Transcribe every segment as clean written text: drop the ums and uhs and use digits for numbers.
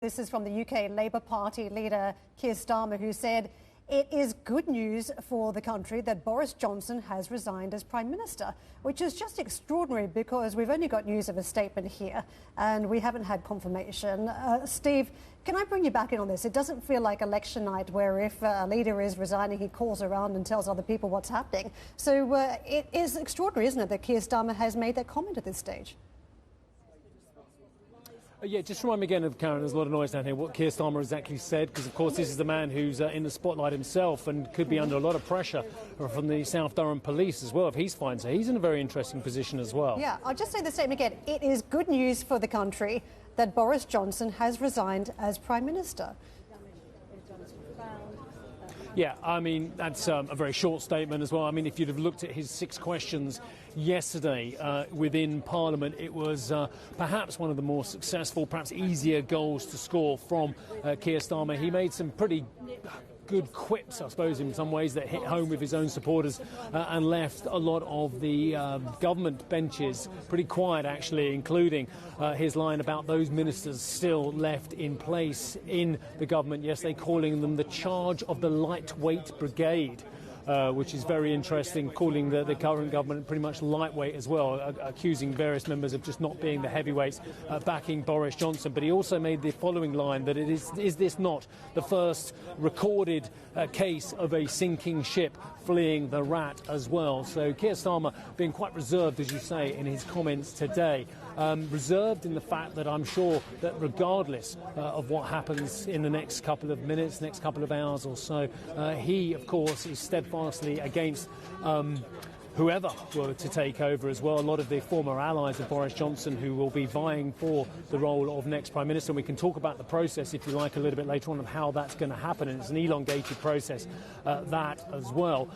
This is from the UK Labour Party leader Keir Starmer, who said it is good news for the country that Boris Johnson has resigned as Prime Minister, which is just extraordinary because we've only got news of a statement here and we haven't had confirmation. Steve, can I bring you back in on this? It doesn't feel like election night where if a leader is resigning, he calls around and tells other people what's happening. So it is extraordinary, isn't it, that Keir Starmer has made that comment at this stage? Yeah, just remind me again of, Karen, there's a lot of noise down here, what Keir Starmer exactly said, because of course this is the man who's in the spotlight himself and could be under a lot of pressure from the South Durham police as well if he's fined. So he's in a very interesting position as well. Yeah, I'll just say the statement again. It is good news for the country that Boris Johnson has resigned as Prime Minister. Yeah, I mean, that's a very short statement as well. I mean, if you'd have looked at his 6 questions yesterday within Parliament, it was perhaps one of the more successful, perhaps easier goals to score from Keir Starmer. He made some pretty good quips, I suppose, in some ways that hit home with his own supporters and left a lot of the government benches pretty quiet, actually, including his line about those ministers still left in place in the government yesterday, calling them the charge of the lightweight brigade. Which is very interesting, calling the current government pretty much lightweight as well, accusing various members of just not being the heavyweights backing Boris Johnson. But he also made the following line, that is this not the first recorded case of a sinking ship fleeing the rat as well? So Keir Starmer being quite reserved, as you say, in his comments today. Reserved in the fact that I'm sure that regardless of what happens in the next couple of minutes, next couple of hours or so, he, of course, is steadfastly against whoever were to take over as well. A lot of the former allies of Boris Johnson who will be vying for the role of next Prime Minister. And we can talk about the process, if you like, a little bit later on of how that's going to happen. And it's an elongated process, that as well.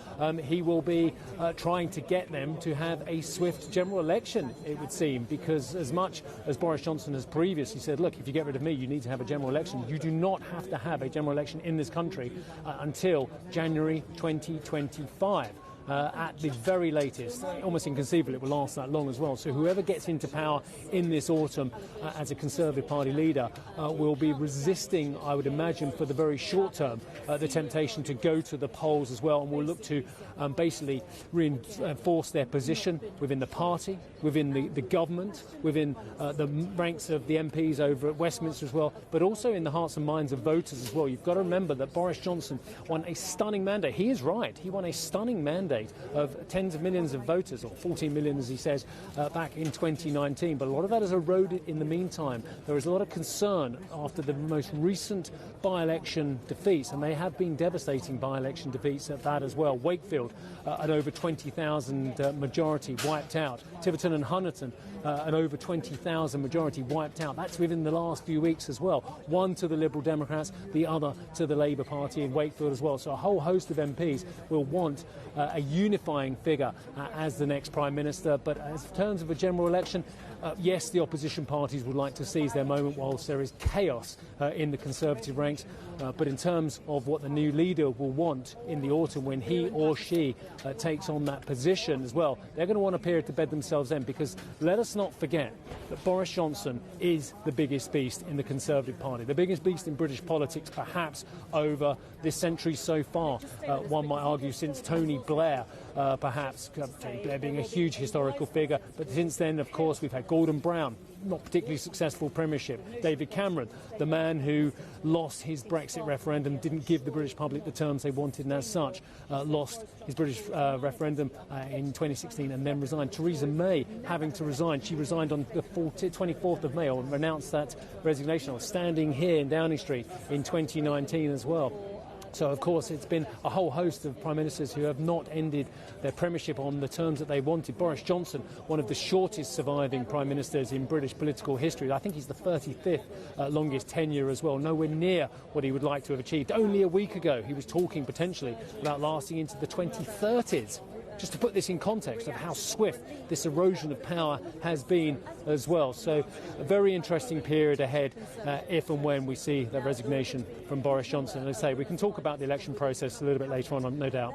He will be trying to get them to have a swift general election, it would seem, because as much as Boris Johnson has previously said, look, if you get rid of me, you need to have a general election. You do not have to have a general election in this country until January 2025. At the very latest. Almost inconceivable it will last that long as well. So whoever gets into power in this autumn as a Conservative Party leader will be resisting, I would imagine, for the very short term, the temptation to go to the polls as well, and will look to basically reinforce their position within the party, within the government, within the ranks of the MPs over at Westminster as well, but also in the hearts and minds of voters as well. You've got to remember that Boris Johnson won a stunning mandate. He is right. He won a stunning mandate of tens of millions of voters, or 14 million as he says, back in 2019. But a lot of that has eroded in the meantime. There is a lot of concern after the most recent by-election defeats, and they have been devastating by-election defeats at that as well. Wakefield, an over 20,000 majority wiped out. Tiverton and Honiton, an over 20,000 majority wiped out. That's within the last few weeks as well. One to the Liberal Democrats, the other to the Labour Party in Wakefield as well. So a whole host of MPs will want a unifying figure as the next Prime Minister. But in terms of a general election, yes, the opposition parties would like to seize their moment whilst there is chaos in the Conservative ranks. But in terms of what the new leader will want in the autumn when he or she takes on that position as well, they're going to want a period to bed themselves in, because let us not forget that Boris Johnson is the biggest beast in the Conservative Party, the biggest beast in British politics perhaps over this century so far. One might argue since Tony Blair, perhaps, Tony Blair being a huge historical figure, but since then, of course, we've had Gordon Brown, not particularly successful premiership. David Cameron, the man who lost his Brexit referendum, didn't give the British public the terms they wanted, and as such lost his British referendum in 2016 and then resigned. Theresa May having to resign. She resigned on the 24th of May, or announced that resignation. I was standing here in Downing Street in 2019 as well. So, of course, it's been a whole host of Prime Ministers who have not ended their premiership on the terms that they wanted. Boris Johnson, one of the shortest surviving Prime Ministers in British political history. I think he's the 35th longest tenure as well, nowhere near what he would like to have achieved. Only a week ago, he was talking potentially about lasting into the 2030s. Just to put this in context of how swift this erosion of power has been as well. So a very interesting period ahead if and when we see the resignation from Boris Johnson. And as I say, we can talk about the election process a little bit later on, no doubt.